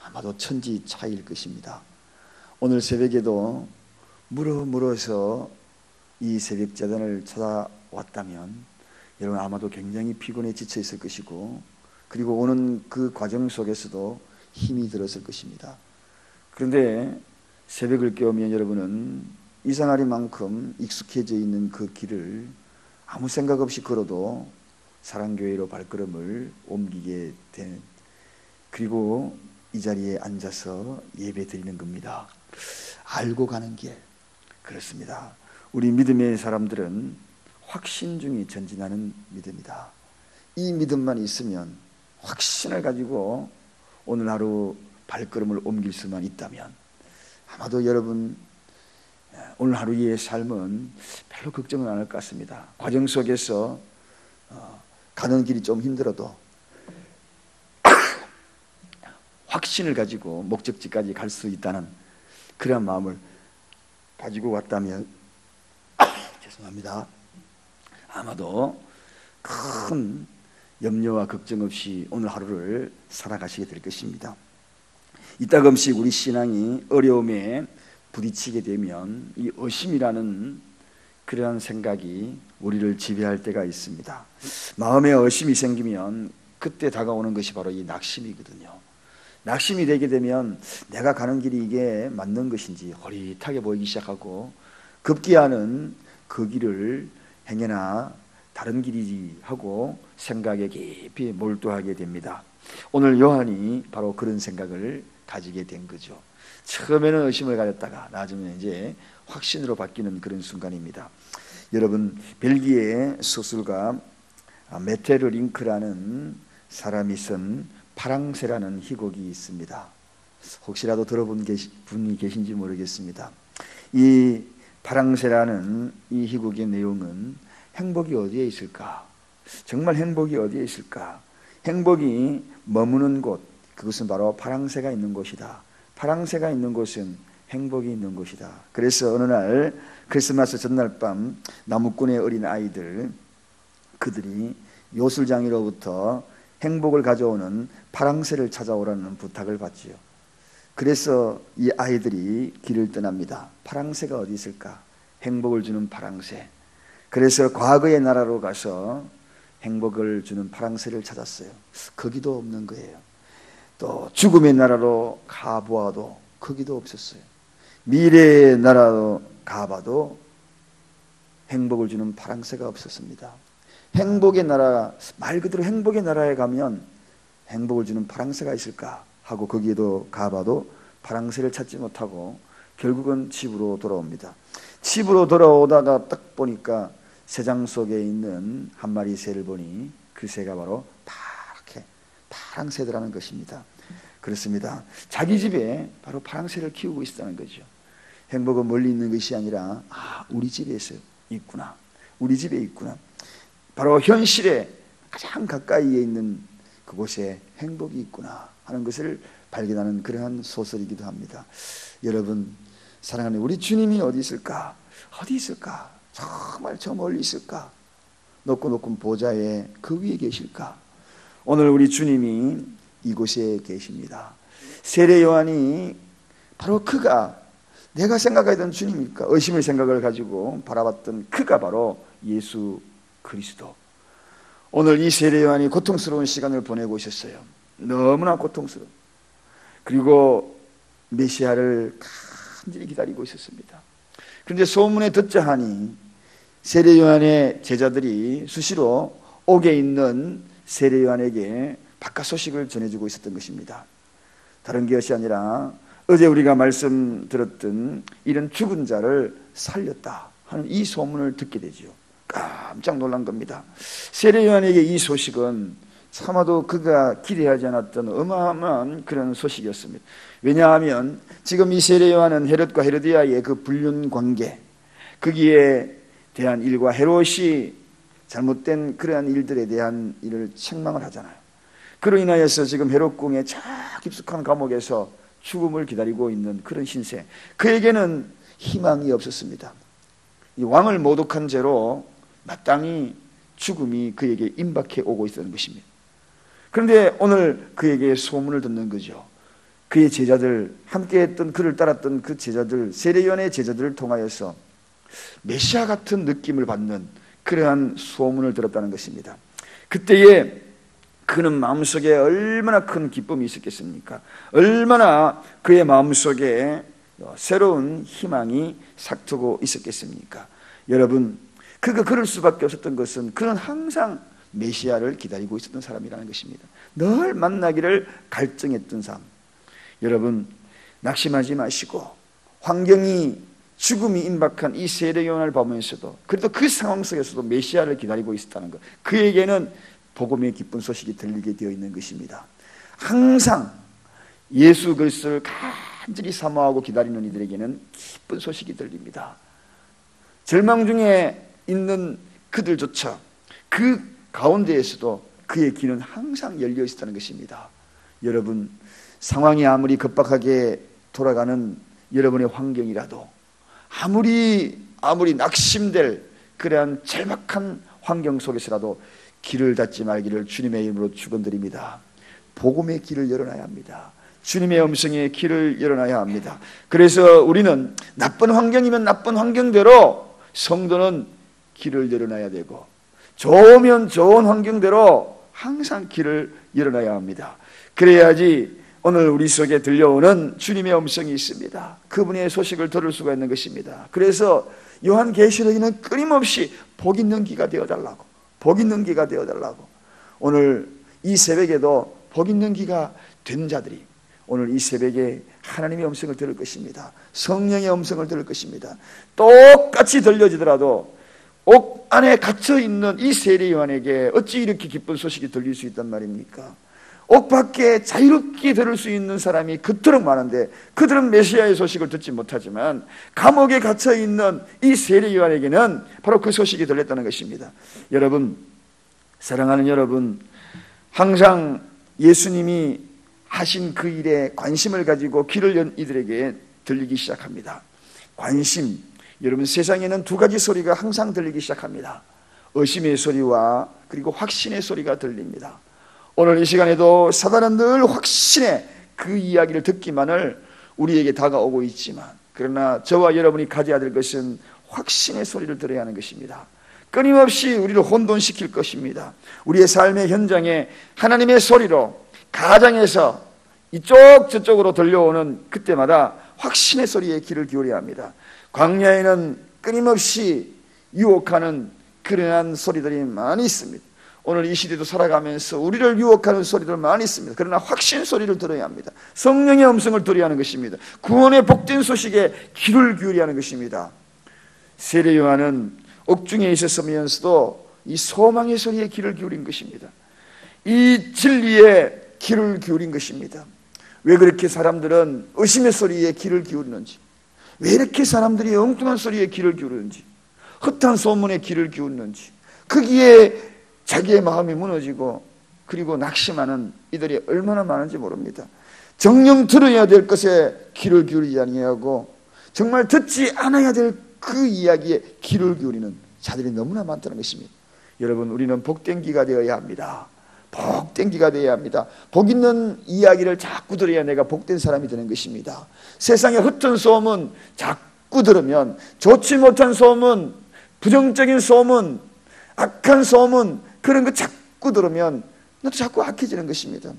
아마도 천지 차이일 것입니다. 오늘 새벽에도 물어서 이 새벽 제단을 찾아왔다면 여러분 아마도 굉장히 피곤해 지쳐 있을 것이고, 그리고 오는 그 과정 속에서도 힘이 들었을 것입니다. 그런데 새벽을 깨우면 여러분은 이상하리만큼 익숙해져 있는 그 길을 아무 생각 없이 걸어도 사랑교회로 발걸음을 옮기게 되는, 그리고 이 자리에 앉아서 예배 드리는 겁니다. 알고 가는 길. 그렇습니다. 우리 믿음의 사람들은 확신 중에 전진하는 믿음이다. 이 믿음만 있으면, 확신을 가지고 오늘 하루 발걸음을 옮길 수만 있다면 아마도 여러분 오늘 하루의 삶은 별로 걱정은 안 할 것 같습니다. 과정 속에서 가는 길이 좀 힘들어도 확신을 가지고 목적지까지 갈 수 있다는 그런 마음을 가지고 왔다면 죄송합니다. 아마도 큰 염려와 걱정 없이 오늘 하루를 살아가시게 될 것입니다. 이따금씩 우리 신앙이 어려움에 부딪히게 되면 이 의심이라는 그러한 생각이 우리를 지배할 때가 있습니다. 마음에 의심이 생기면 그때 다가오는 것이 바로 이 낙심이거든요. 낙심이 되게 되면 내가 가는 길이 이게 맞는 것인지 허릿하게 보이기 시작하고, 급기야는 그 길을 행여나 다른 길이지 하고 생각에 깊이 몰두하게 됩니다. 오늘 요한이 바로 그런 생각을 가지게 된 거죠. 처음에는 의심을 가졌다가 나중에 이제 확신으로 바뀌는 그런 순간입니다. 여러분, 벨기에 소설가 메테르 링크라는 사람이 쓴 파랑새라는 희곡이 있습니다. 혹시라도 들어본 분이 계신지 모르겠습니다. 이 파랑새라는 이 희곡의 내용은 행복이 어디에 있을까? 정말 행복이 어디에 있을까? 행복이 머무는 곳, 그것은 바로 파랑새가 있는 곳이다. 파랑새가 있는 곳은 행복이 있는 곳이다. 그래서 어느 날 크리스마스 전날 밤 나무꾼의 어린 아이들, 그들이 요술장이로부터 행복을 가져오는 파랑새를 찾아오라는 부탁을 받지요. 그래서 이 아이들이 길을 떠납니다. 파랑새가 어디 있을까? 행복을 주는 파랑새. 그래서 과거의 나라로 가서 행복을 주는 파랑새를 찾았어요. 거기도 없는 거예요. 또 죽음의 나라로 가보아도 거기도 없었어요. 미래의 나라로 가봐도 행복을 주는 파랑새가 없었습니다. 행복의 나라, 말 그대로 행복의 나라에 가면 행복을 주는 파랑새가 있을까 하고 거기에도 가봐도 파랑새를 찾지 못하고 결국은 집으로 돌아옵니다. 집으로 돌아오다가 딱 보니까 새장 속에 있는 한 마리 새를 보니 그 새가 바로 파랗게 파랑새더라는 것입니다. 그렇습니다. 자기 집에 바로 파랑새를 키우고 있었다는 거죠. 행복은 멀리 있는 것이 아니라 우리 집에 있구나. 우리 집에 있구나. 바로 현실에 가장 가까이에 있는 그곳에 행복이 있구나 하는 것을 발견하는 그러한 소설이기도 합니다. 여러분, 사랑하는 우리 주님이 어디 있을까? 어디 있을까? 정말 저 멀리 있을까? 높고 높은 보좌에 그 위에 계실까? 오늘 우리 주님이 이곳에 계십니다. 세례 요한이 바로 그가 내가 생각하던 주님일까? 의심의 생각을 가지고 바라봤던 그가 바로 예수 그리스도. 오늘 이 세례 요한이 고통스러운 시간을 보내고 있었어요. 너무나 고통스러워. 그리고 메시아를 간절히 기다리고 있었습니다. 그런데 소문에 듣자 하니 세례 요한의 제자들이 수시로 옥에 있는 세례 요한에게 바깥 소식을 전해주고 있었던 것입니다. 다른 것이 아니라 어제 우리가 말씀 들었던 이런 죽은 자를 살렸다 하는 이 소문을 듣게 되죠. 깜짝 놀란 겁니다. 세례 요한에게 이 소식은 차마도 그가 기대하지 않았던 어마어마한 그런 소식이었습니다. 왜냐하면 지금 이 세례 요한은 헤롯과 헤로디아의 그 불륜 관계, 거기에 대한 일과 헤롯이 잘못된 그러한 일들에 대한 일을 책망을 하잖아요. 그로 인하여서 지금 헤롯궁의 저 깊숙한 감옥에서 죽음을 기다리고 있는 그런 신세, 그에게는 희망이 없었습니다. 이 왕을 모독한 죄로 마땅히 죽음이 그에게 임박해 오고 있었던 것입니다. 그런데 오늘 그에게 소문을 듣는 거죠. 그의 제자들, 함께했던 그를 따랐던 그 제자들, 세례요한의 제자들을 통하여서 메시아 같은 느낌을 받는 그러한 소문을 들었다는 것입니다. 그때에 그는 마음속에 얼마나 큰 기쁨이 있었겠습니까? 얼마나 그의 마음속에 새로운 희망이 싹트고 있었겠습니까? 여러분, 그가 그럴 수밖에 없었던 것은 그는 항상 메시아를 기다리고 있었던 사람이라는 것입니다. 늘 만나기를 갈증했던 삶. 여러분, 낙심하지 마시고 환경이 죽음이 임박한 이 세례요한을 보면서도 그래도 그 상황 속에서도 메시아를 기다리고 있었다는 것, 그에게는 복음의 기쁜 소식이 들리게 되어 있는 것입니다. 항상 예수 그리스도를 간절히 사모하고 기다리는 이들에게는 기쁜 소식이 들립니다. 절망 중에 있는 그들조차 그 가운데에서도 그의 귀는 항상 열려 있었다는 것입니다. 여러분, 상황이 아무리 급박하게 돌아가는 여러분의 환경이라도 아무리 낙심될 그러한 절박한 환경 속에서라도 길을 닫지 말기를 주님의 이름으로 축원드립니다. 복음의 길을 열어놔야 합니다. 주님의 음성의 길을 열어놔야 합니다. 그래서 우리는 나쁜 환경이면 나쁜 환경대로 성도는 길을 열어놔야 되고, 좋으면 좋은 환경대로 항상 길을 열어놔야 합니다. 그래야지 오늘 우리 속에 들려오는 주님의 음성이 있습니다. 그분의 소식을 들을 수가 있는 것입니다. 그래서 요한계시록에는 끊임없이 복 있는 기가 되어달라고, 복 있는 기가 되어달라고. 오늘 이 새벽에도 복 있는 기가 된 자들이 오늘 이 새벽에 하나님의 음성을 들을 것입니다. 성령의 음성을 들을 것입니다. 똑같이 들려지더라도 옥 안에 갇혀있는 이 세례 요한에게 어찌 이렇게 기쁜 소식이 들릴 수 있단 말입니까? 옥 밖에 자유롭게 들을 수 있는 사람이 그토록 많은데 그들은 메시아의 소식을 듣지 못하지만 감옥에 갇혀있는 이 세례 요한에게는 바로 그 소식이 들렸다는 것입니다. 여러분, 사랑하는 여러분, 항상 예수님이 하신 그 일에 관심을 가지고 귀를 연 이들에게 들리기 시작합니다. 관심. 여러분, 세상에는 두 가지 소리가 항상 들리기 시작합니다. 의심의 소리와 그리고 확신의 소리가 들립니다. 오늘 이 시간에도 사단은 늘 확신의 그 이야기를 듣기만을 우리에게 다가오고 있지만, 그러나 저와 여러분이 가져야 될 것은 확신의 소리를 들어야 하는 것입니다. 끊임없이 우리를 혼돈시킬 것입니다. 우리의 삶의 현장에 하나님의 소리로, 가정에서 이쪽 저쪽으로 들려오는 그때마다 확신의 소리에 귀를 기울여야 합니다. 광야에는 끊임없이 유혹하는 그러한 소리들이 많이 있습니다. 오늘 이 시대도 살아가면서 우리를 유혹하는 소리들 많이 있습니다. 그러나 확신 소리를 들어야 합니다. 성령의 음성을 들어야 하는 것입니다. 구원의 복된 소식에 귀를 기울여야 하는 것입니다. 세례 요한은 옥중에 있었으면서도 이 소망의 소리에 귀를 기울인 것입니다. 이 진리에 귀를 기울인 것입니다. 왜 그렇게 사람들은 의심의 소리에 귀를 기울이는지, 왜 이렇게 사람들이 엉뚱한 소리에 귀를 기울이는지, 헛한 소문에 귀를 기울이는지, 거기에 자기의 마음이 무너지고 그리고 낙심하는 이들이 얼마나 많은지 모릅니다. 정녕 들어야 될 것에 귀를 기울이지 아니하고 정말 듣지 않아야 될 그 이야기에 귀를 기울이는 자들이 너무나 많다는 것입니다. 여러분, 우리는 복된 귀가 되어야 합니다. 복된 귀가 되어야 합니다. 복 있는 이야기를 자꾸 들어야 내가 복된 사람이 되는 것입니다. 세상의 흩은 소문 자꾸 들으면, 좋지 못한 소문, 부정적인 소문, 악한 소문, 그런 거 자꾸 들으면 나도 자꾸 악해지는 것입니다.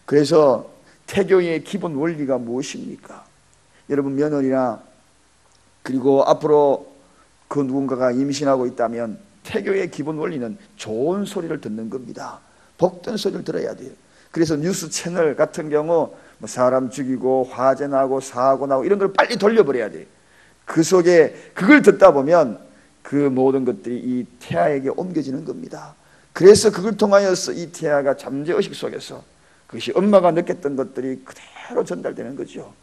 그래서 태교의 기본 원리가 무엇입니까? 여러분, 며느리나 그리고 앞으로 그 누군가가 임신하고 있다면 태교의 기본 원리는 좋은 소리를 듣는 겁니다. 복된 소리를 들어야 돼요. 그래서 뉴스 채널 같은 경우 사람 죽이고 화재 나고 사고 나고 이런 걸 빨리 돌려버려야 돼요. 그 속에 그걸 듣다 보면 그 모든 것들이 이 태아에게 옮겨지는 겁니다. 그래서 그걸 통하여서 이 태아가 잠재의식 속에서 그것이 엄마가 느꼈던 것들이 그대로 전달되는 거죠.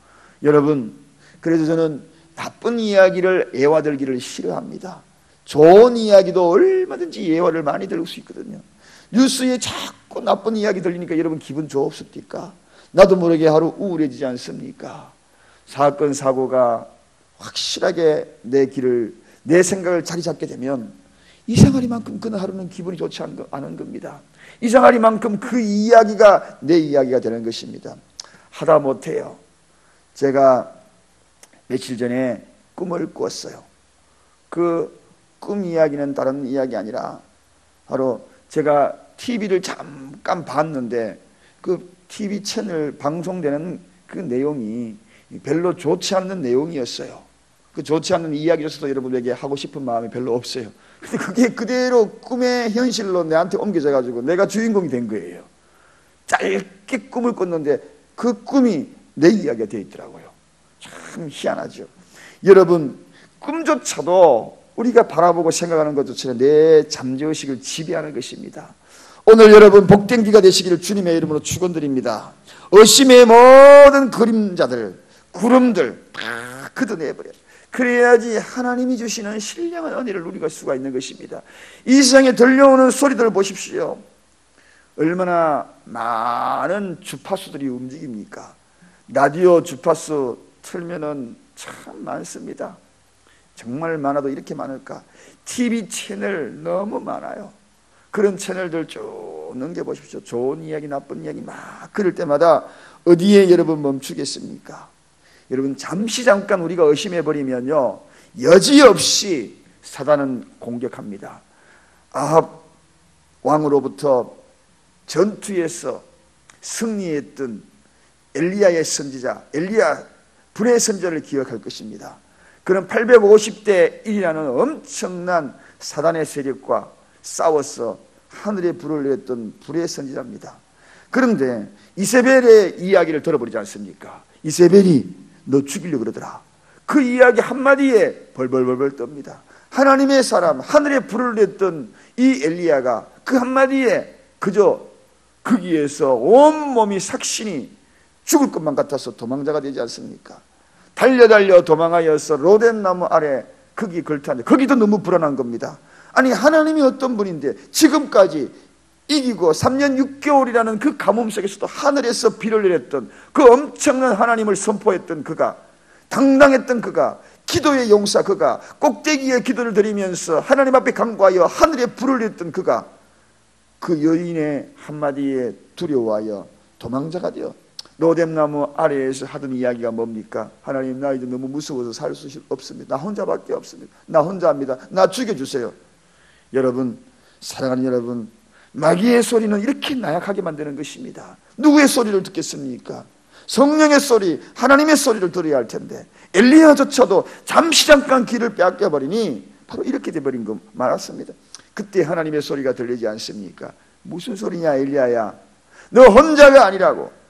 여러분, 그래서 저는 나쁜 이야기를 애와들기를 싫어합니다. 좋은 이야기도 얼마든지 예화를 많이 들을 수 있거든요. 뉴스에 자꾸 나쁜 이야기 들리니까 여러분 기분 좋습니까? 나도 모르게 하루 우울해지지 않습니까? 사건 사고가 확실하게 내 생각을 자리 잡게 되면 이상하리만큼 그날 하루는 기분이 좋지 않은 겁니다. 이상하리만큼 그 이야기가 내 이야기가 되는 것입니다. 하다 못해요. 제가 며칠 전에 꿈을 꾸었어요. 그 꿈 이야기는 다른 이야기 아니라 바로 제가 TV를 잠깐 봤는데 그 TV 채널 방송되는 그 내용이 별로 좋지 않는 내용이었어요. 그 좋지 않는 이야기로서도 여러분에게 하고 싶은 마음이 별로 없어요. 근데 그게 그대로 꿈의 현실로 내한테 옮겨져 가지고 내가 주인공이 된 거예요. 짧게 꿈을 꿨는데 그 꿈이 내 이야기가 되어 있더라고요. 참 희한하죠. 여러분, 꿈조차도 우리가 바라보고 생각하는 것조차 내 잠재의식을 지배하는 것입니다. 오늘 여러분 복된 기가 되시기를 주님의 이름으로 축원드립니다. 의심의 모든 그림자들, 구름들 다 걷어내버려요. 그래야지 하나님이 주시는 신령한 은혜를 누릴 수가 있는 것입니다. 이 세상에 들려오는 소리들을 보십시오. 얼마나 많은 주파수들이 움직입니까? 라디오 주파수 틀면은 참 많습니다. 정말 많아도 이렇게 많을까? TV 채널 너무 많아요. 그런 채널들 쭉 넘겨보십시오. 좋은 이야기, 나쁜 이야기 막 그럴 때마다 어디에 여러분 멈추겠습니까? 여러분 잠깐 우리가 의심해버리면요 여지없이 사단은 공격합니다. 아합 왕으로부터 전투에서 승리했던 엘리야의 선지자, 엘리야 불의 선지자를 기억할 것입니다. 그는 850대 1이라는 엄청난 사단의 세력과 싸워서 하늘에 불을 내렸던 불의 선지자입니다. 그런데 이세벨의 이야기를 들어버리지 않습니까? 이세벨이 너 죽이려고 그러더라. 그 이야기 한마디에 벌벌벌벌 떱니다. 하나님의 사람, 하늘에 불을 냈던 이 엘리야가 그 한마디에 그저 거기에서 온몸이 삭신이 죽을 것만 같아서 도망자가 되지 않습니까? 달려 도망하여서 로덴나무 아래 거기 걸터앉아. 거기도 너무 불안한 겁니다. 아니 하나님이 어떤 분인데 지금까지 이기고 3년 6개월이라는 그 가뭄 속에서도 하늘에서 비를 내렸던 그 엄청난 하나님을 선포했던 그가, 당당했던 그가, 기도의 용사 그가, 꼭대기에 기도를 드리면서 하나님 앞에 간구하여 하늘에 불을 냈던 그가 그 여인의 한마디에 두려워하여 도망자가 되어 로뎀나무 아래에서 하던 이야기가 뭡니까? 하나님 나 이제 너무 무서워서 살 수 없습니다. 나 혼자밖에 없습니다. 나 혼자입니다. 나 죽여주세요. 여러분, 사랑하는 여러분, 마귀의 소리는 이렇게 나약하게 만드는 것입니다. 누구의 소리를 듣겠습니까? 성령의 소리, 하나님의 소리를 들어야 할 텐데 엘리야조차도 잠깐 길을 빼앗겨버리니 바로 이렇게 돼버린 거 말았습니다. 그때 하나님의 소리가 들리지 않습니까? 무슨 소리냐 엘리야야, 너 혼자가 아니라고.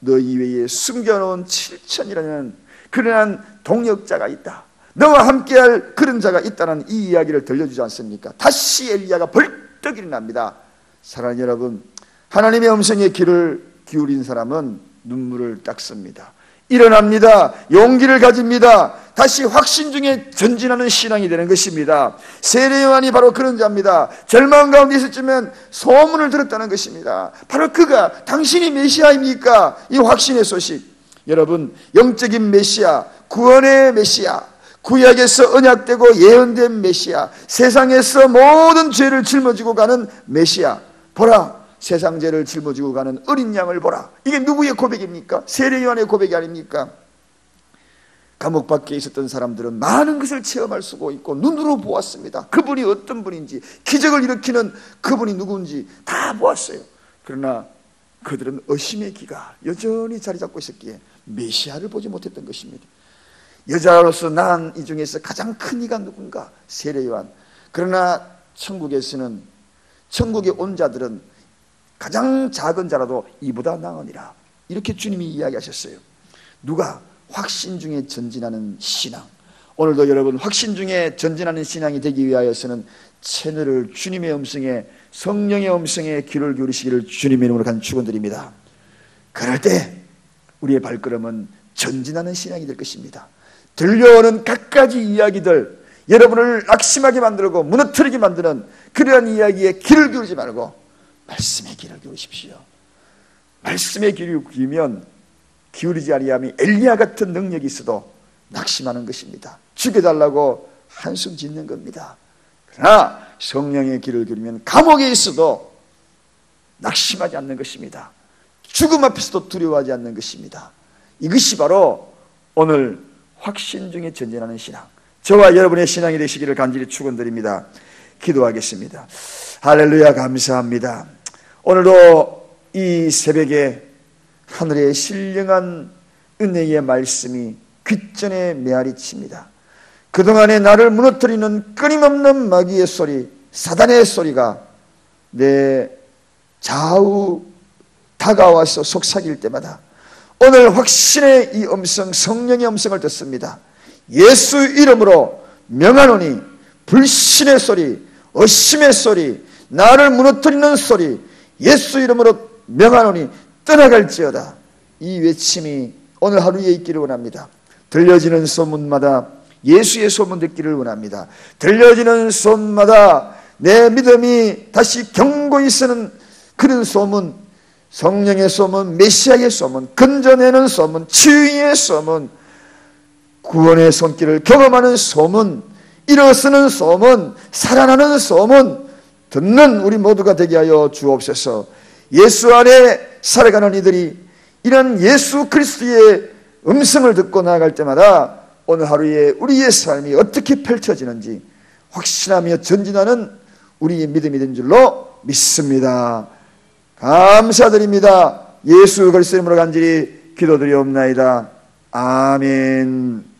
너 이외에 숨겨놓은 7천이라는 그러한 동역자가 있다. 너와 함께할 그런 자가 있다는 이 이야기를 들려주지 않습니까? 다시 엘리야가 벌떡 일어납니다. 사랑하는 여러분, 하나님의 음성에 귀를 기울인 사람은 눈물을 닦습니다. 일어납니다. 용기를 가집니다. 다시 확신 중에 전진하는 신앙이 되는 것입니다. 세례 요한이 바로 그런 자입니다. 절망 가운데 있었지만 소문을 들었다는 것입니다. 바로 그가 당신이 메시아입니까? 이 확신의 소식. 여러분, 영적인 메시아, 구원의 메시아, 구약에서 언약되고 예언된 메시아, 세상에서 모든 죄를 짊어지고 가는 메시아. 보라, 세상 죄를 짊어지고 가는 어린 양을 보라. 이게 누구의 고백입니까? 세례 요한의 고백이 아닙니까? 감옥 밖에 있었던 사람들은 많은 것을 체험할 수가 있고 눈으로 보았습니다. 그분이 어떤 분인지, 기적을 일으키는 그분이 누구인지 다 보았어요. 그러나 그들은 의심의 기가 여전히 자리 잡고 있었기에 메시아를 보지 못했던 것입니다. 여자로서 난 이 중에서 가장 큰 이가 누군가? 세례 요한. 그러나 천국에서는, 천국에 온 자들은 가장 작은 자라도 이보다 나으니라. 이렇게 주님이 이야기하셨어요. 누가? 확신 중에 전진하는 신앙. 오늘도 여러분 확신 중에 전진하는 신앙이 되기 위하여서는 채널을 주님의 음성에, 성령의 음성에 귀를 기울이시기를 주님의 이름으로 간 축원드립니다. 그럴 때 우리의 발걸음은 전진하는 신앙이 될 것입니다. 들려오는 갖가지 이야기들, 여러분을 낙심하게 만들고 무너뜨리게 만드는 그러한 이야기에 귀를 기울이지 말고 말씀에 귀를 기울이십시오. 말씀에 귀를 기울이지 아니하면 엘리야 같은 능력이 있어도 낙심하는 것입니다. 죽여달라고 한숨 짓는 겁니다. 그러나 성령의 귀를 기울이면 감옥에 있어도 낙심하지 않는 것입니다. 죽음 앞에서도 두려워하지 않는 것입니다. 이것이 바로 오늘 확신 중에 전진하는 신앙, 저와 여러분의 신앙이 되시기를 간절히 축원드립니다. 기도하겠습니다. 할렐루야. 감사합니다. 오늘도 이 새벽에 하늘의 신령한 은혜의 말씀이 귓전에 메아리 칩니다. 그동안에 나를 무너뜨리는 끊임없는 마귀의 소리, 사단의 소리가 내 좌우 다가와서 속삭일 때마다 오늘 확신의 이 음성, 성령의 음성을 듣습니다. 예수 이름으로 명하노니 불신의 소리, 의심의 소리, 나를 무너뜨리는 소리, 예수 이름으로 명하노니 떠나갈지어다. 이 외침이 오늘 하루에 있기를 원합니다. 들려지는 소문마다 예수의 소문 듣기를 원합니다. 들려지는 소문마다 내 믿음이 다시 견고히 서는 그런 소문, 성령의 소문, 메시아의 소문, 건져내는 소문, 치유의 소문, 구원의 손길을 경험하는 소문, 일어서는 소문, 살아나는 소문 듣는 우리 모두가 되게 하여 주옵소서. 예수 안에 살아가는 이들이 이런 예수 그리스도의 음성을 듣고 나아갈 때마다 오늘 하루에 우리의 삶이 어떻게 펼쳐지는지 확신하며 전진하는 우리의 믿음이 된 줄로 믿습니다. 감사드립니다. 예수 그리스도 이름으로 간절히 기도드리옵나이다. 아멘.